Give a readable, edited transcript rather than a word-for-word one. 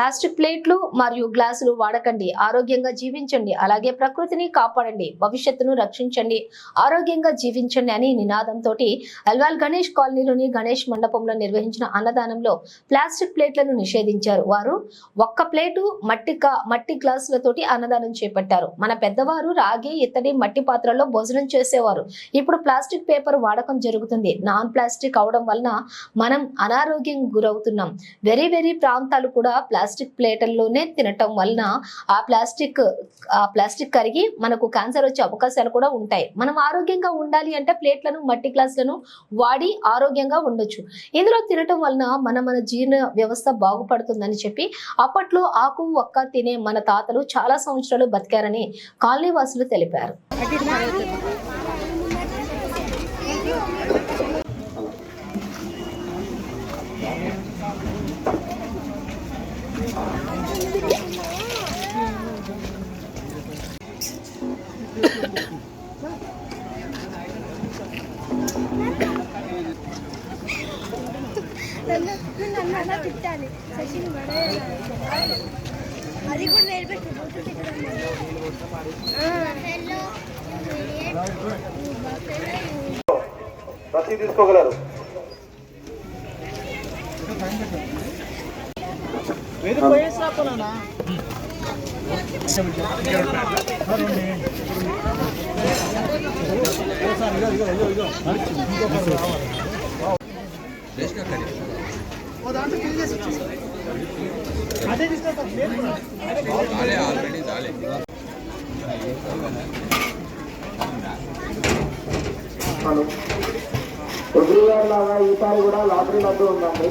Plastic ప్లేట్లు మరియు గ్లాసులు వాడకండి, ఆరోగ్యంగా జీవించండి, అలాగే ప్రకృతిని కాపాడండి, భవిష్యత్తును రక్షించండి, ఆరోగ్యంగా జీవించండి అని నినాదంతో అల్వాల్ గణేష్ కాలనీలోని గణేష్ మండపంలో నిర్వహించిన అన్నదానంలో ప్లాస్టిక్ ప్లేట్లను నిషేధించారు. వారు ఒక్క ప్లేటు మట్టి గ్లాసులతోటి అన్నదానం చేపట్టారు. మన పెద్దవారు రాగి, ఇత్తడి, మట్టి పాత్రల్లో భోజనం చేసేవారు. ఇప్పుడు ప్లాస్టిక్ పేపర్ వాడకం జరుగుతుంది. నాన్ ప్లాస్టిక్ అవడం వలన మనం అనారోగ్యం గురవుతున్నాం. వెరీ ప్రాంతాలు కూడా ప్లాస్టిక్ ప్లేట్లలోనే తినటం వలన ఆ ప్లాస్టిక్ కరిగి మనకు క్యాన్సర్ వచ్చే అవకాశాలు కూడా ఉంటాయి. మనం ఆరోగ్యంగా ఉండాలి అంటే ప్లేట్లను, మట్టి గ్లాసులను వాడి ఆరోగ్యంగా ఉండొచ్చు. ఇందులో తినటం వలన మన జీర్ణ వ్యవస్థ బాగుపడుతుందని చెప్పి అప్పట్లో ఆకు ఒక్క తినే మన తాతలు చాలా సంవత్సరాలు బతికారని కాలనీ వాసులు తెలిపారు. తిట్టాలి అది కూడా రసీదు తీసుకోగలరు. ఎవ్రీవేర్ లాగా ఈసారి కూడా లాటరీ లడ్డు ఉందండి.